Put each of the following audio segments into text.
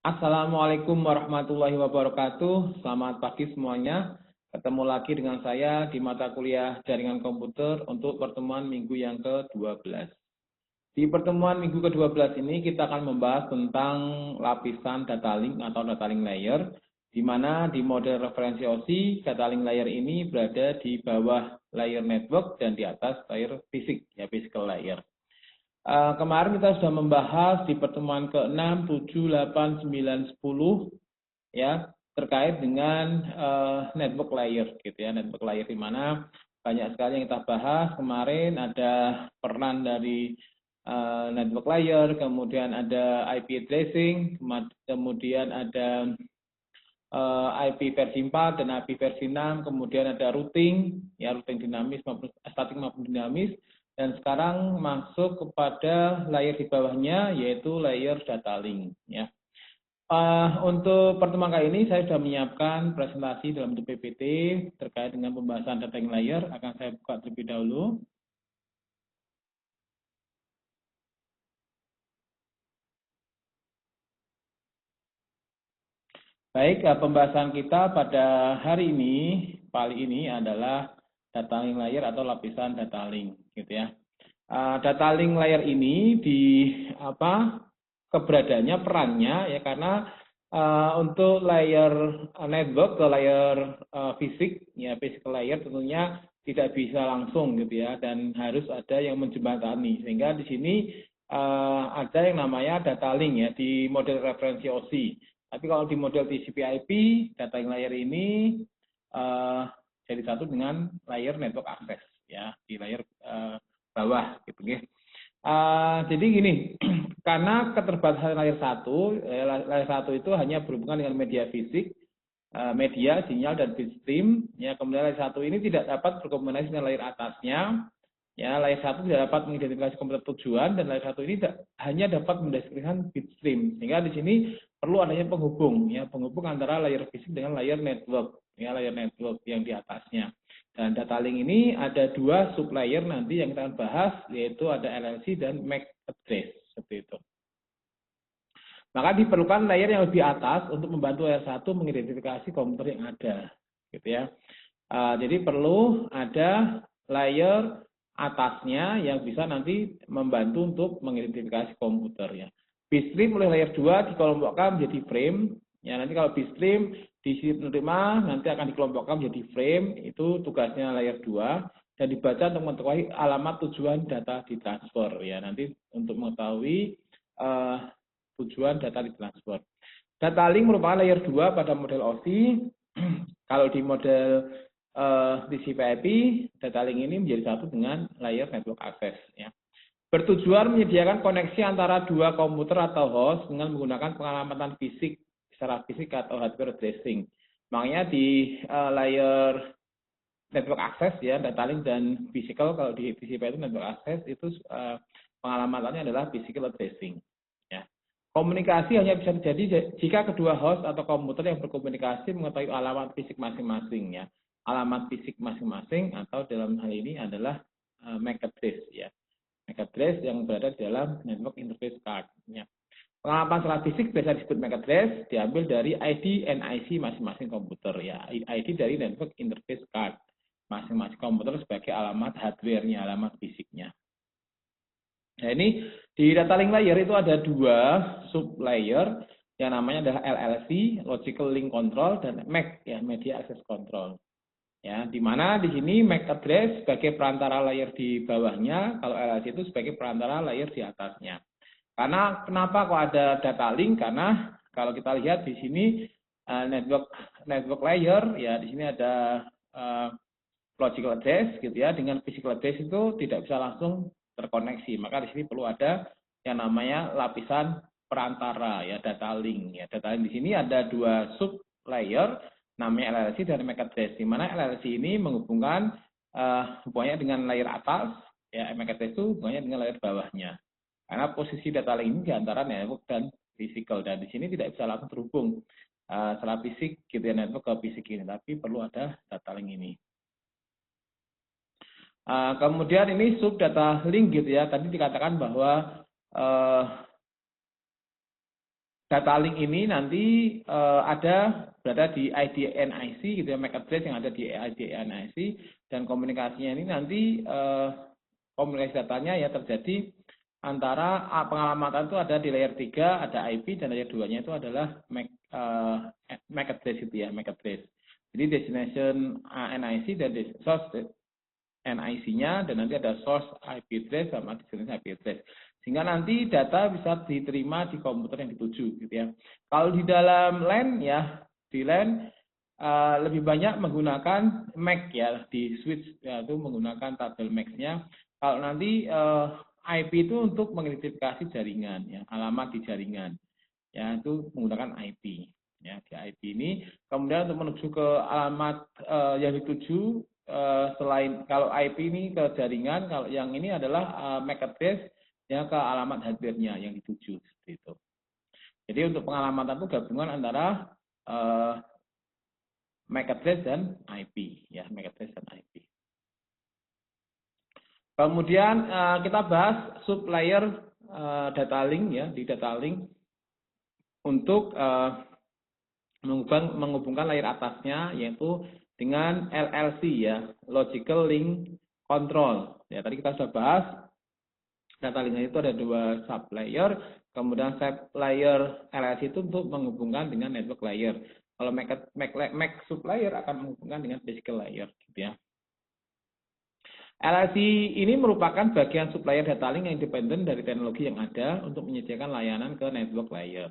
Assalamualaikum warahmatullahi wabarakatuh. Selamat pagi semuanya. Ketemu lagi dengan saya di mata kuliah jaringan komputer untuk pertemuan minggu yang ke-12. Di pertemuan minggu ke-12 ini kita akan membahas tentang lapisan data link atau data link layer, di mana di model referensi OSI, data link layer ini berada di bawah layer network dan di atas layer fisik, ya physical layer. Kemarin kita sudah membahas di pertemuan ke-6, 7, 8, 9, 10 ya terkait dengan network layer gitu ya, network layer di mana banyak sekali yang kita bahas kemarin. Ada peran dari network layer, kemudian ada IP addressing, kemudian ada IP versi 4 dan IP versi 6, kemudian ada routing, ya routing dinamis maupun statik maupun dinamis, dan sekarang masuk kepada layer di bawahnya yaitu layer data link. Ya. Untuk pertemuan kali ini saya sudah menyiapkan presentasi dalam bentuk PPT terkait dengan pembahasan data link layer. Akan saya buka terlebih dahulu. Baik, pembahasan kita pada hari ini, kali ini adalah data link layer atau lapisan data link, gitu ya. Data link layer ini keberadaannya, perannya ya karena untuk layer network ke layer fisik, ya physical layer tentunya tidak bisa langsung gitu ya, dan harus ada yang menjembatani, sehingga di sini ada yang namanya data link ya di model referensi OSI. Tapi kalau di model TCP/IP, data link layer ini jadi satu dengan layer network access ya di layer bawah gitu ya. Jadi gini, karena keterbatasan layer 1 itu hanya berhubungan dengan media fisik, media, sinyal, dan bitstream. Ya, kemudian layer 1 ini tidak dapat berkomunikasi dengan layer atasnya. Ya, layer 1 tidak dapat mengidentifikasi komputer tujuan, dan layer 1 ini hanya dapat mendeskripsikan bitstream. Sehingga di sini perlu adanya penghubung, ya, penghubung antara layer fisik dengan layer network, ya, layer network yang di atasnya. Dan data link ini ada dua sublayer nanti yang kita akan bahas, yaitu ada LLC dan MAC address, seperti itu. Maka diperlukan layer yang lebih atas untuk membantu layer 1 mengidentifikasi komputer yang ada, gitu ya. Jadi perlu ada layer atasnya yang bisa nanti membantu untuk mengidentifikasi komputer ya. Bitstream oleh layer 2 dikelompokkan menjadi frame. Ya, nanti kalau bitstream di sisi penerima nanti akan dikelompokkan menjadi frame, itu tugasnya layer 2 dan dibaca untuk mengetahui alamat tujuan data ditransfer ya, nanti untuk mengetahui tujuan data ditransfer. Data link merupakan layer 2 pada model OSI. Kalau di model TCP/IP, data link ini menjadi satu dengan layer network access ya. Bertujuan menyediakan koneksi antara dua komputer atau host dengan menggunakan pengalamatan fisik secara fisik atau hardware addressing. Makanya di layer network access ya, data link dan physical, kalau di TCP itu network access itu pengalamatannya adalah physical addressing. Ya. Komunikasi hanya bisa terjadi jika kedua host atau komputer yang berkomunikasi mengetahui alamat fisik masing-masing ya. Alamat fisik masing-masing atau dalam hal ini adalah MAC address ya. MAC address yang berada di dalam network interface card ya. Pengalaman secara fisik biasa disebut MAC address, diambil dari ID NIC masing-masing komputer ya. ID dari network interface card masing-masing komputer sebagai alamat hardware-nya, alamat fisiknya. Nah, ini di data link layer itu ada dua sub layer yang namanya adalah LLC, Logical Link Control, dan MAC ya, Media Access Control. Ya, di mana di sini MAC address sebagai perantara layer di bawahnya, kalau LLC itu sebagai perantara layer di atasnya. Karena kenapa kok ada data link? Karena kalau kita lihat di sini network layer ya, di sini ada logical address gitu ya, dengan physical address itu tidak bisa langsung terkoneksi. Maka di sini perlu ada yang namanya lapisan perantara ya, data link ya. Data link di sini ada dua sub layer namanya LLC dan MAC address, di mana LLC ini menghubungkan hubungannya dengan layer atas ya, MAC address itu hubungannya dengan layer bawahnya. Karena posisi data link ini di antara network dan physical, dan di sini tidak bisa langsung terhubung secara fisik gitu ya, network ke fisik ini, tapi perlu ada data link ini. Kemudian ini sub data link gitu ya. Tadi dikatakan bahwa data link ini nanti berada di IDNIC gitu ya, MAC address yang ada di IDNIC, dan komunikasinya ini nanti komunikasi datanya ya terjadi antara pengalamatan itu ada di layer 3 ada IP, dan layer 2-nya itu adalah MAC address itu ya, MAC address. Jadi destination NIC dan source NIC-nya, dan nanti ada source IP address sama destination IP address. Sehingga nanti data bisa diterima di komputer yang dituju gitu ya. Kalau di dalam LAN ya, di LAN lebih banyak menggunakan MAC ya, di switch ya, itu menggunakan tabel MAC-nya. Kalau nanti IP itu untuk mengidentifikasi jaringan ya, alamat di jaringan. Ya, itu menggunakan IP. Ya, di IP ini kemudian untuk menuju ke alamat yang dituju, selain kalau IP ini ke jaringan, kalau yang ini adalah MAC address ya ke alamat hardware-nya yang dituju seperti itu. Jadi untuk pengalamatan itu gabungan antara MAC address dan IP ya, MAC address dan IP. Kemudian kita bahas sub-layer data link ya, di data link untuk menghubungkan layer atasnya yaitu dengan LLC ya, Logical Link Control. Ya, tadi kita sudah bahas data link itu ada 2 sub layer, kemudian sub layer LLC itu untuk menghubungkan dengan network layer. Kalau MAC sub layer akan menghubungkan dengan physical layer gitu ya. LLC ini merupakan bagian supplier data link yang independen dari teknologi yang ada untuk menyediakan layanan ke network layer.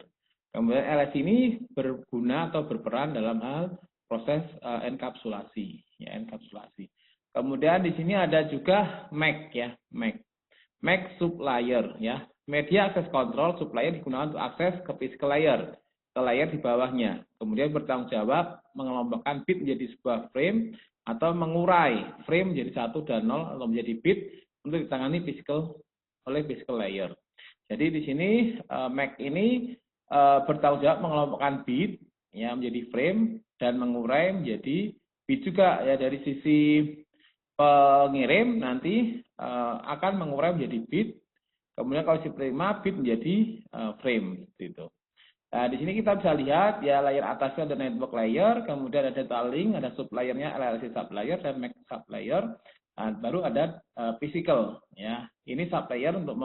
Kemudian LLC ini berguna atau berperan dalam hal proses enkapsulasi, ya, enkapsulasi. Kemudian di sini ada juga MAC ya, MAC sublier ya. Media access control sublier digunakan untuk akses ke physical layer, ke layer di bawahnya. Kemudian bertanggung jawab mengelompokkan bit menjadi sebuah frame atau mengurai frame menjadi 1 dan 0 atau menjadi bit untuk ditangani oleh physical layer. Jadi di sini MAC ini bertanggung jawab mengelompokkan bit ya menjadi frame dan mengurai menjadi bit juga ya. Dari sisi pengirim nanti akan mengurai menjadi bit, kemudian kalau si penerima bit menjadi frame gitu. Nah, di sini kita bisa lihat ya, layer atasnya ada network layer, kemudian ada data link, ada sub layernya LLC sub layer dan MAC sub layer. Nah, baru ada physical ya. Ini sub layer untuk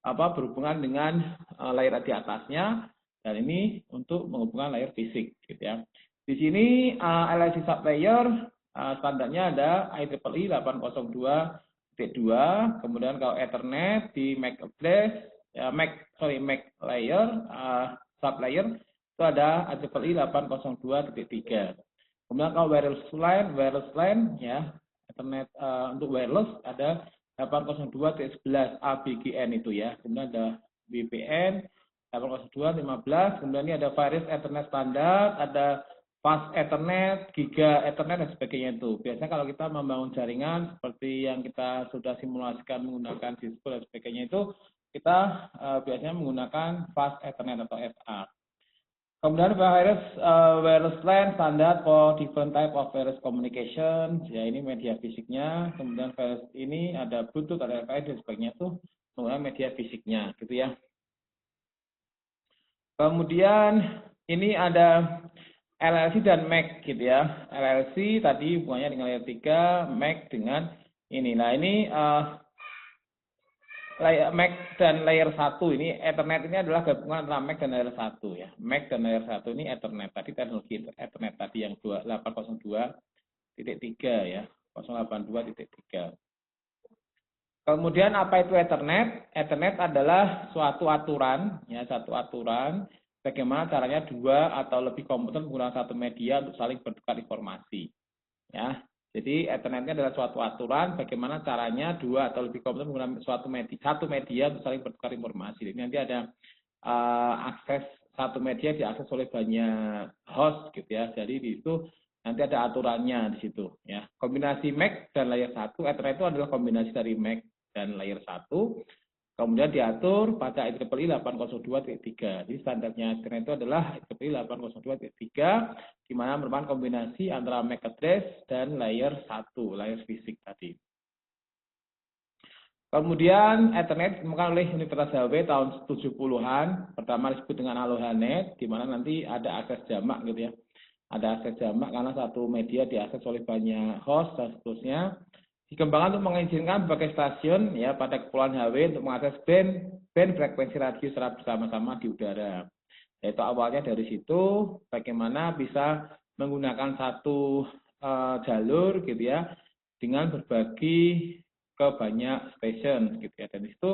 berhubungan dengan layer di atasnya, dan ini untuk menghubungkan layer fisik gitu ya. Di sini LLC sub layer standarnya ada IEEE 802.2, kemudian kalau Ethernet di MAC address ya, MAC layer sub layer itu ada IEEE 802.3. Kemudian kalau wireless LAN ya, Ethernet untuk wireless ada 802.11 ABGN itu ya. Kemudian ada VPN 802.15, kemudian ini ada Virus Ethernet standar, ada Fast Ethernet, Giga Ethernet dan sebagainya itu. Biasanya kalau kita membangun jaringan seperti yang kita sudah simulasikan menggunakan Cisco dan sebagainya itu, kita biasanya menggunakan Fast Ethernet atau FA. Kemudian wireless LAN standar for different type of wireless communication. Ya, ini media fisiknya. Kemudian wireless ini ada Bluetooth, ada Wi-Fi dan sebagainya itu menggunakan media fisiknya, gitu ya. Kemudian ini ada LLC dan MAC gitu ya. LLC tadi hubungannya dengan layer 3, MAC dengan ini. Nah, ini MAC dan layer 1 ini Ethernet ini adalah gabungan antara MAC dan layer 1 ya. MAC dan layer 1 ini Ethernet. Tadi teknologi Ethernet tadi yang 802.3 ya. 082.3. Kemudian apa itu Ethernet? Ethernet adalah suatu aturan ya, satu aturan bagaimana caranya 2 atau lebih komputer menggunakan satu media untuk saling bertukar informasi. Ya. Jadi Ethernet adalah suatu aturan bagaimana caranya 2 atau lebih komputer menggunakan satu media untuk saling bertukar informasi. Jadi nanti ada akses satu media diakses oleh banyak host gitu ya. Jadi di situ nanti ada aturannya di situ ya. Kombinasi MAC dan layer 1, Ethernet itu adalah kombinasi dari MAC dan layer 1. Kemudian diatur pada IEEE 802.3. Jadi standarnya Ethernet itu adalah IEEE 802.3, di mana merupakan kombinasi antara MAC address dan layer 1, layer fisik tadi. Kemudian Ethernet ditemukan oleh Universitas HW tahun 70-an. Pertama disebut dengan AlohaNet, di mana nanti ada akses jamak gitu ya. Ada akses jamak karena satu media diakses oleh banyak host dan seterusnya. Dikembangkan untuk mengizinkan berbagai stasiun ya pada kepulauan HW untuk mengakses band frekuensi radio secara bersama-sama di udara. Yaitu awalnya dari situ bagaimana bisa menggunakan satu jalur gitu ya dengan berbagi ke banyak station gitu ya. Dan itu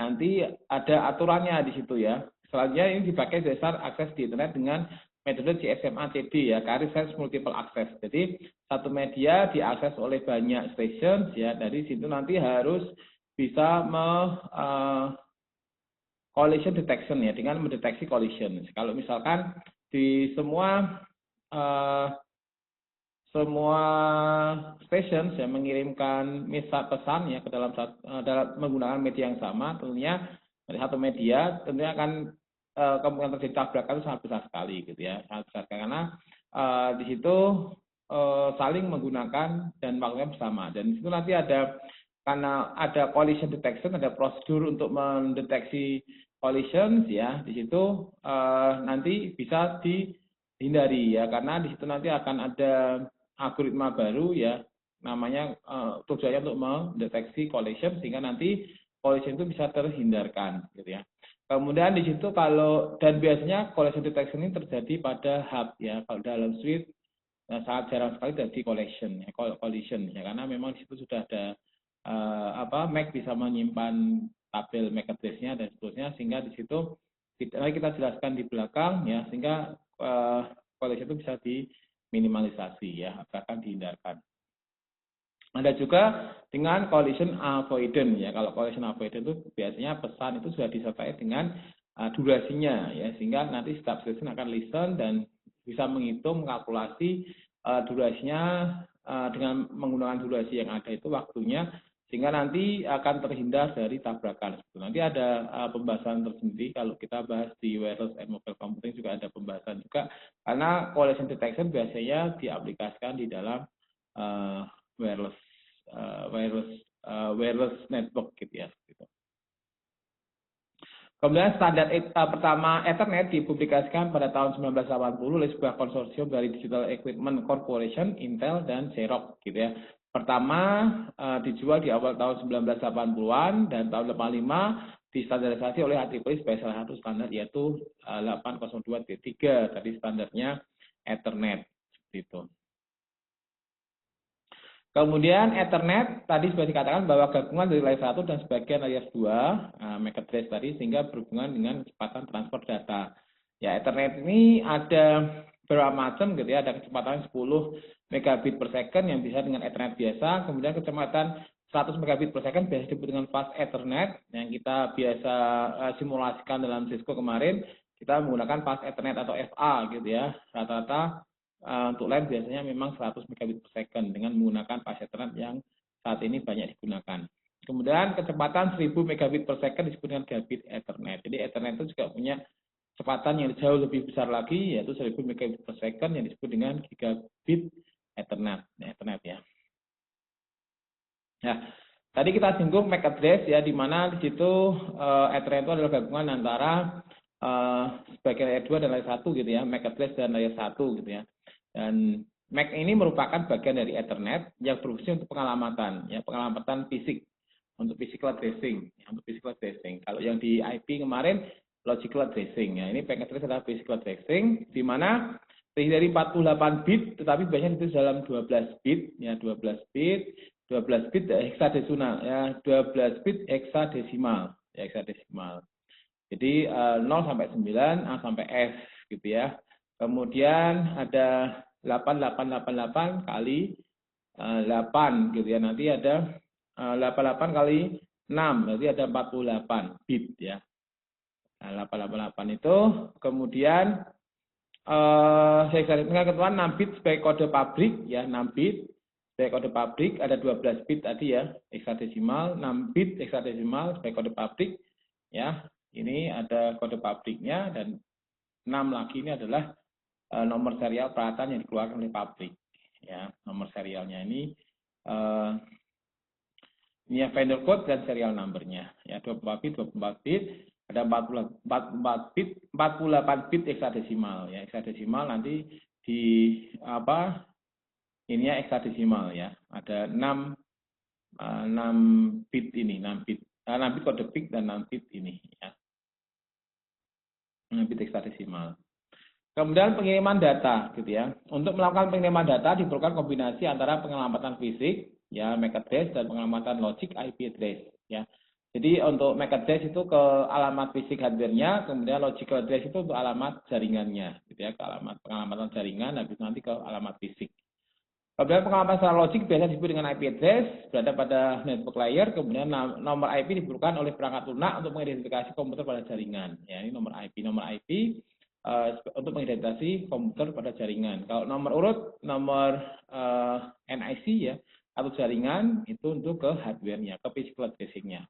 nanti ada aturannya di situ ya. Selanjutnya ini dipakai dasar akses di internet dengan metode GSMA-CD ya, Carrier Sense Multiple Access. Jadi satu media diakses oleh banyak station ya. Dari situ nanti harus bisa collision detection ya, dengan mendeteksi collision. Kalau misalkan di semua station yang mengirimkan pesan ya ke dalam menggunakan media yang sama, tentunya dari satu media tentunya akan kemungkinan terjadi tabrakan itu sangat besar sekali gitu ya, sangat besar karena di situ saling menggunakan dan melakukan bersama. Dan di situ nanti karena ada collision detection, ada prosedur untuk mendeteksi collisions ya, di situ nanti bisa dihindari ya, karena di situ nanti akan ada algoritma baru ya, namanya tujuannya untuk mendeteksi collision sehingga nanti collision itu bisa terhindarkan gitu ya. Kemudian di situ dan biasanya collision detection ini terjadi pada hub ya, kalau dalam switch sangat jarang sekali terjadi collision ya, karena memang di situ sudah ada MAC bisa menyimpan tabel MAC address-nya dan seterusnya, sehingga di situ kita jelaskan di belakang ya, sehingga collision itu bisa diminimalisasi ya, bahkan dihindarkan. Ada juga dengan collision avoidance ya. Kalau collision avoidance itu biasanya pesan itu sudah disertai dengan durasinya ya, sehingga nanti setiap station akan listen dan bisa menghitung kalkulasi durasinya dengan menggunakan durasi yang ada itu waktunya, sehingga nanti akan terhindar dari tabrakan. Nanti ada pembahasan tersendiri kalau kita bahas di wireless and mobile computing, juga ada pembahasan juga, karena collision detection biasanya diaplikasikan di dalam wireless network gitu ya. Gitu. Kemudian standar pertama Ethernet dipublikasikan pada tahun 1980 oleh sebuah konsorsium dari Digital Equipment Corporation, Intel, dan Xerox gitu ya. Pertama dijual di awal tahun 1980-an dan tahun 85 distandarisasi oleh IEEE sebagai salah satu standar, yaitu 802.3, tadi standarnya Ethernet seperti itu. Kemudian Ethernet tadi sudah dikatakan bahwa gabungan dari layer 1 dan sebagian layer 2 MAC address tadi, sehingga berhubungan dengan kecepatan transfer data. Ya, Ethernet ini ada beberapa macam gitu ya, ada kecepatan 10 megabit per second yang bisa dengan Ethernet biasa, kemudian kecepatan 100 megabit per second biasa disebut dengan fast Ethernet yang kita biasa simulasikan dalam Cisco kemarin, kita menggunakan fast Ethernet atau FA gitu ya. Rata-rata untuk LAN biasanya memang 100 megabit per second dengan menggunakan fast Ethernet yang saat ini banyak digunakan. Kemudian kecepatan 1000 megabit per second disebut dengan gigabit Ethernet. Jadi Ethernet itu juga punya kecepatan yang jauh lebih besar lagi, yaitu 1000 megabit per second yang disebut dengan gigabit Ethernet ya. Nah, tadi kita singgung MAC address ya, di mana di situ Ethernet itu adalah gabungan antara sebagai layer 2 dan layer 1 gitu ya, MAC address dan layer 1 gitu ya. Dan MAC ini merupakan bagian dari Ethernet yang berfungsi untuk pengelamatan, ya, pengelamatan fisik, untuk physical addressing, ya, untuk physical addressing. Kalau yang di IP kemarin logical addressing, ya, ini MAC address adalah physical addressing, di mana dari 48 bit, tetapi biasanya itu dalam 12 bit, ya, 12 bit heksadesimal, ya, 12 bit heksadesimal, ya, heksadesimal. Jadi 0 sampai 9, A sampai F gitu ya. Kemudian ada 8888 kali 8 gitu ya. Nanti ada 88 kali 6, berarti ada 48 bit ya. Nah, 888 itu kemudian saya ingatkan ketentuan 6 bit sebagai kode pabrik ya, 6 bit sebagai kode pabrik, ada 12 bit tadi ya, heksadesimal, 6 bit heksadesimal sebagai kode pabrik ya. Ini ada kode pabriknya, dan 6 lagi ini adalah nomor serial peralatan yang dikeluarkan oleh pabrik ya. Nomor serialnya ini Ini ya vendor code dan serial number-nya. Ya 24 bit, 24 bit, ada 44 bit, 48 bit hexadesimal ya. Hexadesimal nanti di apa? Ininya hexadesimal ya. Ada 6 bit ini, 6 bit. 6 bit kode PIC dan 6 bit ini ya. 6 bit hexadesimal. Kemudian pengiriman data gitu ya. Untuk melakukan pengiriman data diperlukan kombinasi antara penyelamatan fisik ya MAC address dan penyelamatan logik IP address ya. Jadi untuk MAC address itu ke alamat fisik hardware-nya, kemudian logical address itu untuk alamat jaringannya gitu ya, ke alamat pengalamatan jaringan habis nanti ke alamat fisik. Kemudian pengalamatan secara logik biasa disebut dengan IP address, berada pada network layer, kemudian nomor IP diperlukan oleh perangkat lunak untuk mengidentifikasi komputer pada jaringan. Ya, ini nomor IP untuk mengidentifikasi komputer pada jaringan. Kalau nomor urut, nomor NIC ya, atau jaringan itu untuk ke hardware-nya, ke physical addressing-nya.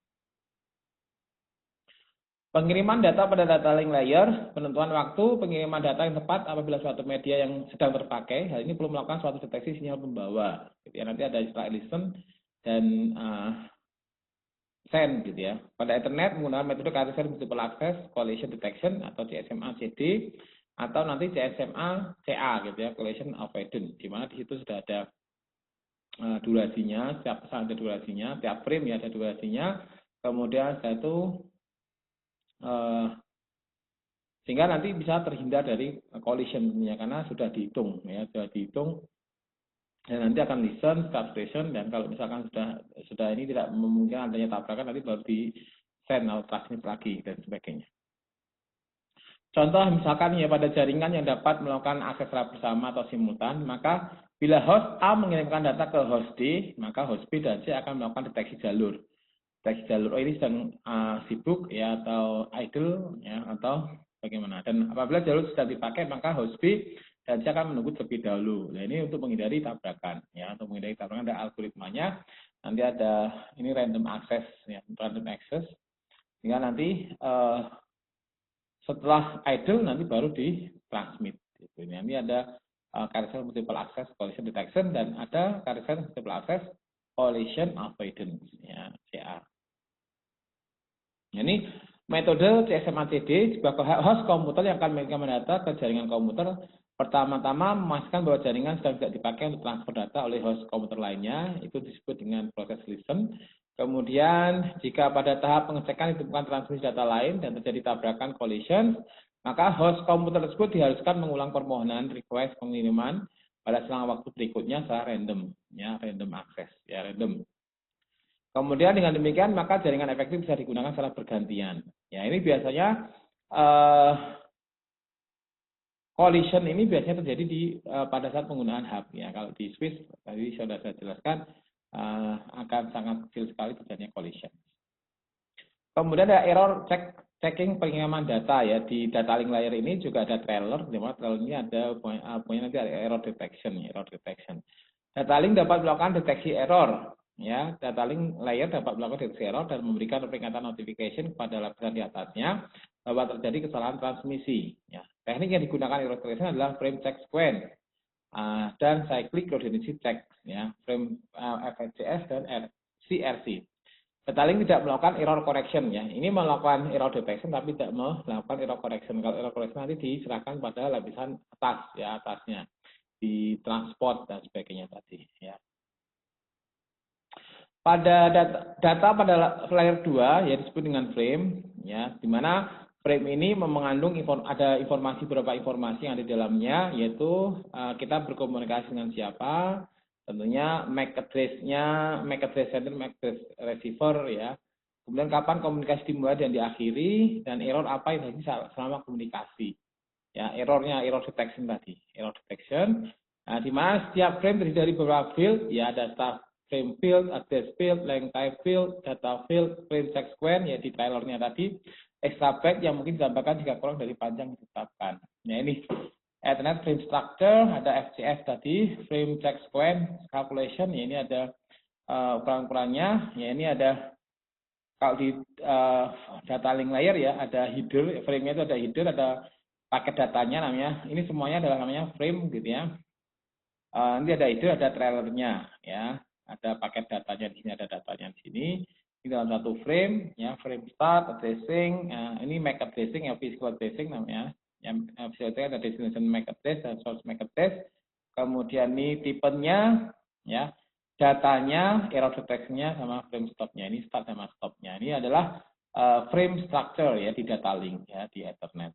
Pengiriman data pada data link layer, penentuan waktu, pengiriman data yang tepat apabila suatu media yang sedang terpakai, hal ini perlu melakukan suatu deteksi sinyal pembawa. Gitu ya. Nanti ada istilah listen dan send gitu ya. Pada Ethernet menggunakan metode Carrier Multiple Access Collision Detection atau CSMA-CD atau nanti CSMA-CA gitu ya, Collision Avoidance, di mana di situ sudah ada durasinya, setiap pesan ada durasinya, tiap frame ya ada durasinya, kemudian setelah itu sehingga nanti bisa terhindar dari collision tentunya karena sudah dihitung ya, sudah dihitung dan nanti akan listen, start station, dan kalau misalkan sudah ini tidak memungkinkan adanya tabrakan nanti baru di send atau transmit lagi dan sebagainya. Contoh misalkan ya pada jaringan yang dapat melakukan akses secara bersama atau simultan, maka bila host A mengirimkan data ke host D, maka host B dan C akan melakukan deteksi jalur. Deteksi jalur ini sedang sibuk ya atau idle ya atau bagaimana. Dan apabila jalur sudah dipakai maka host B dan C akan menunggu terlebih dahulu. Nah, ini untuk menghindari tabrakan ya, untuk menghindari tabrakan ada algoritmanya. Nanti ada ini random access ya, random access. Sehingga nanti setelah idle nanti baru ditransmit. Gitu. Ini ada Carrier Multiple Access Collision Detection dan ada Carrier Multiple Access Collision Avoidance ya, CA. Ini metode CSMA-CD, sebuah host komputer yang akan mengirimkan data ke jaringan komputer. Pertama-tama memastikan bahwa jaringan sedang tidak dipakai untuk transfer data oleh host komputer lainnya, itu disebut dengan proses listen. Kemudian jika pada tahap pengecekan ditemukan transmisi data lain dan terjadi tabrakan collision, maka host komputer tersebut diharuskan mengulang permohonan request pengiriman pada selang waktu berikutnya secara random, ya random access, ya random. Kemudian dengan demikian maka jaringan efektif bisa digunakan secara bergantian. Ya ini biasanya collision ini biasanya terjadi pada saat penggunaan hub. Ya kalau di Swiss tadi sudah saya jelaskan akan sangat kecil sekali terjadinya collision. Kemudian ada error checking pengiriman data ya di data link layer ini juga ada trailer. Di mana trailer ini ada punya nanti ada error detection. Data link dapat melakukan deteksi error. Ya, data link layer dapat melakukan deteksi error dan memberikan peringatan notification kepada lapisan di atasnya bahwa terjadi kesalahan transmisi. Ya, teknik yang digunakan error detection adalah frame check sequence dan cyclic coordination check, ya, frame FHCS dan CRC. Data link tidak melakukan error correction, ya. Ini melakukan error detection tapi tidak melakukan error correction. Kalau error correction nanti diserahkan pada lapisan atas, ya atasnya, di transport dan sebagainya tadi, ya. Pada data pada layer 2 ya disebut dengan frame ya, di mana frame ini mengandung ada beberapa informasi yang ada di dalamnya, yaitu kita berkomunikasi dengan siapa, tentunya MAC address-nya, MAC address sender, MAC address receiver ya. Kemudian kapan komunikasi dimulai dan diakhiri, dan error apa yang terjadi selama komunikasi. Ya, error detection tadi, error detection. Nah, di mana setiap frame terdiri dari beberapa field, ya ada start frame field, address field, length type field, data field, frame check sequence, ya di trailernya tadi, extra byte yang mungkin ditambahkan jika kurang dari panjang ditetapkan. Nah ini Ethernet frame structure, ada FCS tadi, frame check sequence, calculation, ya ini ada ukuran-ukurannya, ya ini ada kalau di data link layer ya ada header, frame-nya itu ada header, ada paket datanya namanya, ini semuanya adalah namanya frame gitu ya. Nanti ada header, ada trailernya ya. Ada paket datanya di sini, ada datanya di sini. Ini dalam satu frame, ya, frame start, addressing, ini MAC addressing, ya, physical addressing namanya. Yang physical addressing ada destination MAC address dan source MAC address. Kemudian ini tipenya, ya, datanya, error detection-nya sama frame stop-nya. Ini start sama stop-nya. Ini adalah frame structure ya di data link ya di Ethernet.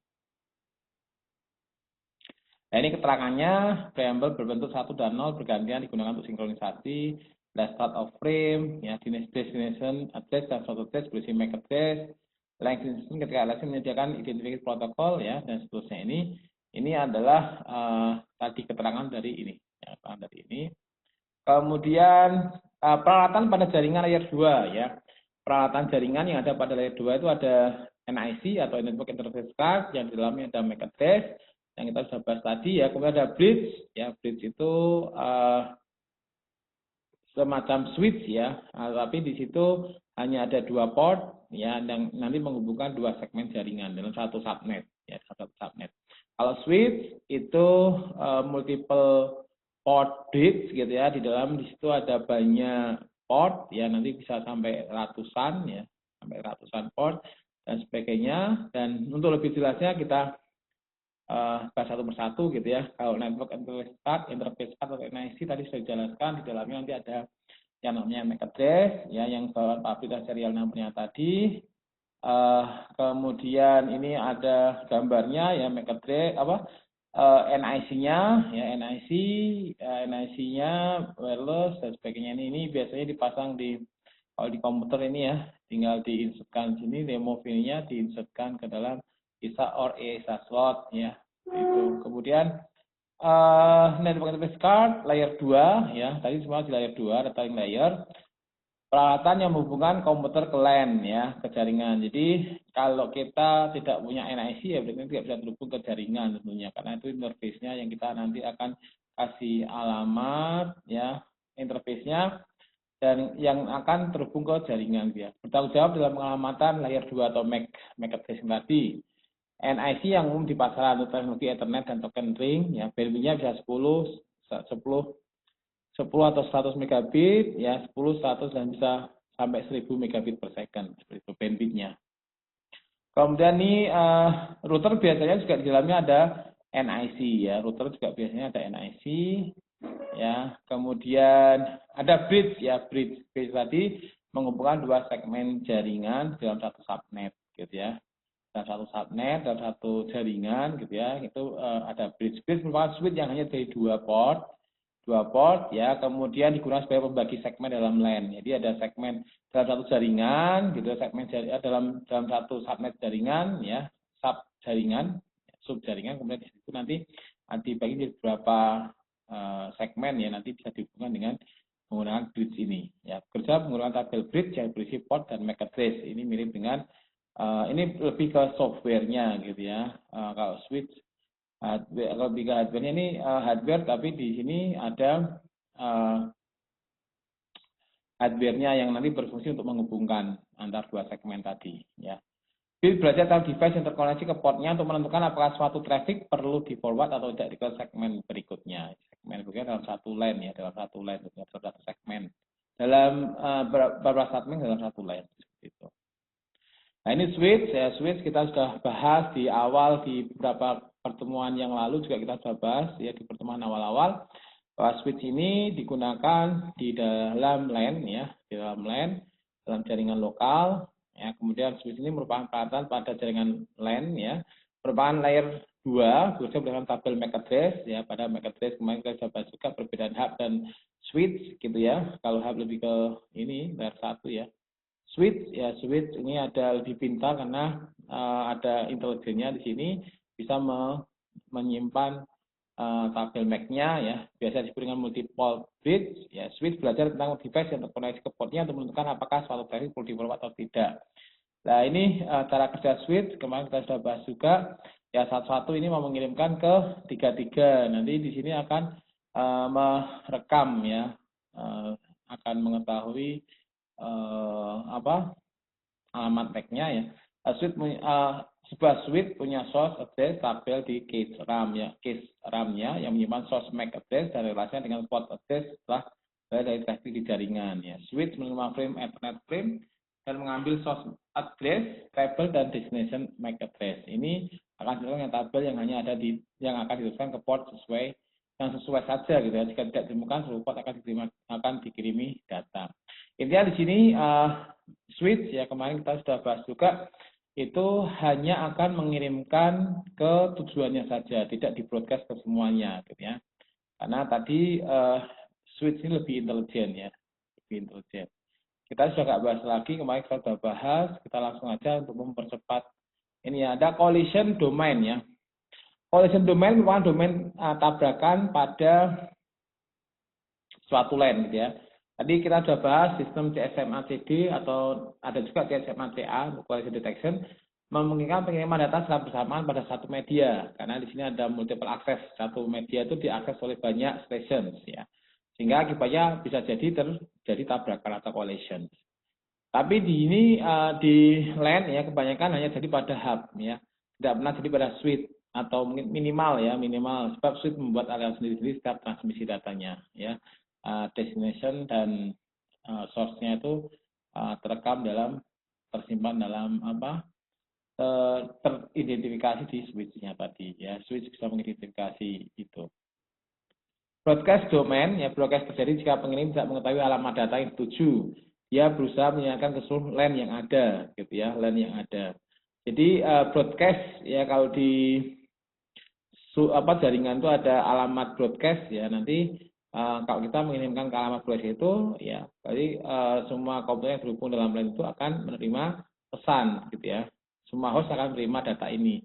Nah, ini keterangannya, preamble berbentuk 1 dan 0 bergantian digunakan untuk sinkronisasi, start of frame, ya, destination address dan source address berisi MAC address, length destination ketika LSI menyediakan identifikasi protokol, ya, dan seterusnya. Ini adalah tadi keterangan dari ini, ya, keterangan dari ini. Kemudian peralatan pada jaringan layer 2, ya. Peralatan jaringan yang ada pada layer 2 itu ada NIC atau Network Interface Card, yang di dalamnya ada MAC address yang kita sudah bahas tadi, ya. Kemudian ada bridge, ya. Bridge itu semacam switch, ya. Tapi di situ hanya ada 2 port, ya, dan nanti menghubungkan 2 segmen jaringan dalam satu subnet, ya, satu subnet. Kalau switch itu multiple port bridge gitu ya, di dalam di situ ada banyak port, ya, nanti bisa sampai ratusan, ya, sampai ratusan port dan sebagainya. Dan untuk lebih jelasnya kita bahas satu persatu gitu ya. Kalau network interface card atau NIC tadi sudah dijelaskan, di dalamnya nanti ada yang namanya MAC address, ya, yang bawaan pabrik dan serial number-nya tadi. Kemudian ini ada gambarnya, ya, MAC address NIC-nya, ya, NIC-nya wireless dan sebagainya. Ini biasanya dipasang kalau di komputer ini, ya, tinggal diinsertkan sini, demo file-nya diinsertkan ke dalam ISA or ESA slot, ya. Itu. Kemudian network interface card layer 2, ya, tadi semua di layer 2, data link layer. Peralatan yang menghubungkan komputer ke LAN, ya, ke jaringan. Jadi kalau kita tidak punya NIC, ya, berarti tidak bisa terhubung ke jaringan tentunya, karena itu interface-nya yang kita nanti akan kasih alamat, ya, interface-nya dan yang akan terhubung ke jaringan, ya. Bertanggung jawab dalam pengalamatan layer 2 atau MAC addressing tadi. NIC yang umum di pasaran untuk teknologi Ethernet dan token ring, ya, bandwidth-nya bisa 10 atau 100 megabit, ya, 10, 100 dan bisa sampai 1000 megabit per second, seperti itu bandwidth-nya. Kemudian ini router biasanya juga di dalamnya ada NIC, ya, router juga biasanya ada NIC, ya. Kemudian ada bridge, ya, bridge tadi menghubungkan 2 segmen jaringan dalam satu subnet, gitu ya. Dalam satu subnet, dalam satu jaringan, gitu ya. Itu ada bridge. Bridge merupakan switch yang hanya dari 2 port, ya, kemudian digunakan sebagai pembagi segmen dalam LAN. Jadi ada segmen dalam satu jaringan, gitu, segmen dalam satu subnet jaringan, ya, sub jaringan, kemudian di situ nanti dibagi jadi beberapa segmen, ya, nanti bisa dihubungkan dengan menggunakan bridge ini, ya. Kerja menggunakan tabel bridge yang berisi port dan MAC address. Ini mirip dengan ini lebih ke softwarenya, gitu ya. Kalau switch kalau tiga hardware-nya ini hardware, tapi di sini ada hardware-nya yang nanti berfungsi untuk menghubungkan antar 2 segmen tadi, ya. Build belajar tentang device yang terkoneksi ke portnya untuk menentukan apakah suatu traffic perlu di forward atau tidak ke segmen berikutnya. Segmen berikutnya dalam satu LAN, ya, dalam satu LAN, dalam satu segmen. Dalam beberapa segmen dalam satu LAN, seperti itu. Nah, ini switch, ya, switch kita sudah bahas di awal, di beberapa pertemuan yang lalu juga kita sudah bahas, ya, di pertemuan awal-awal, bahwa switch ini digunakan di dalam LAN, ya, di dalam LAN, dalam jaringan lokal, ya. Kemudian switch ini merupakan peralatan pada jaringan LAN, ya, merupakan layer 2, bekerja berdasarkan tabel MAC address, ya. Pada MAC address kemarin kita sudah bahas juga perbedaan hub dan switch, gitu ya. Kalau hub lebih ke ini layer 1, ya. Switch, ya, switch ini ada lebih pintar karena ada intelijennya di sini, bisa menyimpan tabel MAC-nya, ya. Biasa disebut dengan multiple bridge, ya. Switch belajar tentang device yang terkoneksi ke portnya untuk menentukan apakah suatu traffic perlu di-forward atau tidak. Nah, ini cara kerja switch kemarin kita sudah bahas juga, ya. Satu-satu ini mau mengirimkan ke 3 nanti di sini akan merekam, ya, akan mengetahui alamat MAC-nya, ya. Sebuah switch punya source address tabel di cache RAM, ya, cache RAM-nya yang menyimpan source MAC address dan relasinya dengan port address setelah dari traffic di jaringan ya. Switch menerima frame Ethernet frame dan mengambil source address, label dan destination MAC address. Ini akan diteruskan tabel yang hanya ada di yang akan diteruskan ke port sesuai saja gitu ya. Jika tidak ditemukan, seluruh port akan dikirimi data. Intinya di sini switch ya, kemarin kita sudah bahas juga, itu hanya akan mengirimkan ke tujuannya saja, tidak di broadcast ke semuanya gitu ya. Karena tadi switch ini lebih intelijen ya, lebih intelijen. Kita sudah nggak bahas lagi, kemarin kita sudah bahas, kita langsung aja untuk mempercepat. Ini ya, ada collision domain ya. Collision domain merupakan domain tabrakan pada suatu LAN gitu ya. Tadi kita sudah bahas sistem CSMA-CD atau ada juga CSMA-CA, collision detection, memungkinkan pengiriman data secara bersamaan pada satu media, karena di sini ada multiple access, satu media itu diakses oleh banyak stations ya, sehingga akibatnya bisa jadi terjadi tabrakan atau collision. Tapi di ini di LAN ya kebanyakan hanya jadi pada hub ya, tidak pernah jadi pada switch atau minimal sebab switch membuat aliran sendiri-sendiri setiap transmisi datanya ya. Destination dan source-nya itu tersimpan dalam teridentifikasi di switch-nya tadi ya. Switch bisa mengidentifikasi itu. Broadcast domain ya, broadcast terjadi jika pengirim tidak mengetahui alamat data yang dituju. Dia berusaha menyanyikan ke seluruh LAN yang ada gitu ya, LAN yang ada. Jadi broadcast ya, kalau di jaringan itu ada alamat broadcast ya, nanti kalau kita mengirimkan ke alamat broadcast itu ya, jadi semua komputer yang terhubung dalam LAN itu akan menerima pesan gitu ya. Semua host akan menerima data ini.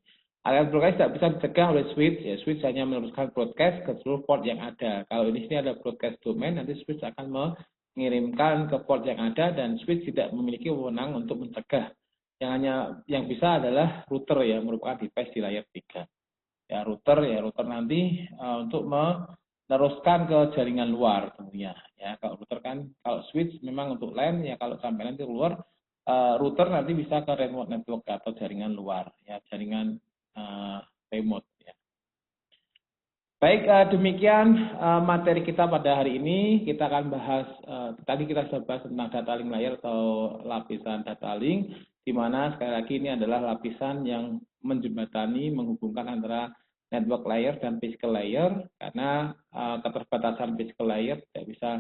Aliran broadcast tidak bisa dicegah oleh switch ya, switch hanya meneruskan broadcast ke seluruh port yang ada. Kalau ini sini ada broadcast domain, nanti switch akan mengirimkan ke port yang ada dan switch tidak memiliki wewenang untuk mencegah. Yang bisa adalah router ya, merupakan device di layer 3. Ya router nanti untuk meneruskan ke jaringan luar tentunya ya. Kalau router kan, kalau switch memang untuk LAN ya, kalau sampai nanti keluar router nanti bisa ke remote network atau jaringan luar ya, jaringan remote ya. Baik, demikian materi kita pada hari ini. Kita akan bahas tadi kita sudah bahas tentang data link layer atau lapisan data link, di mana sekali lagi ini adalah lapisan yang menjembatani, menghubungkan antara network layer dan physical layer, karena keterbatasan physical layer tidak bisa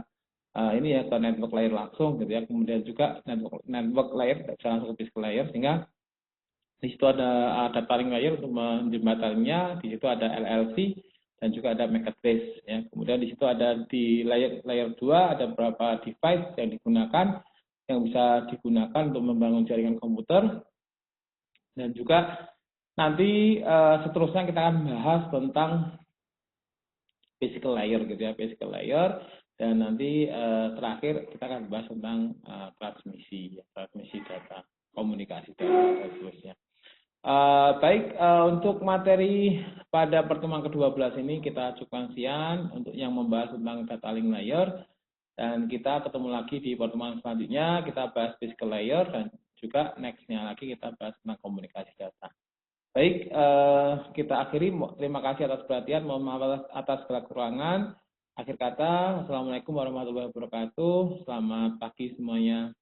ini ya ke network layer langsung gitu ya. Kemudian juga network layer tidak bisa langsung ke physical layer, sehingga di situ ada data link layer untuk menjembataninya. Di situ ada LLC dan juga ada MAC address ya. Kemudian di situ ada di layer 2 ada beberapa device yang digunakan, yang bisa digunakan untuk membangun jaringan komputer. Dan juga nanti seterusnya kita akan bahas tentang physical layer gitu ya, physical layer. Dan nanti terakhir kita akan bahas tentang transmisi data, komunikasi data dan seterusnya. Baik, untuk materi pada pertemuan ke-12 ini kita cukupkan sekian untuk yang membahas tentang data link layer, dan kita ketemu lagi di pertemuan selanjutnya. Kita bahas physical layer dan juga next-nya lagi kita bahas tentang komunikasi data. Baik, kita akhiri. Terima kasih atas perhatian, mohon maaf atas segala kekurangan. Akhir kata, Assalamualaikum warahmatullahi wabarakatuh. Selamat pagi semuanya.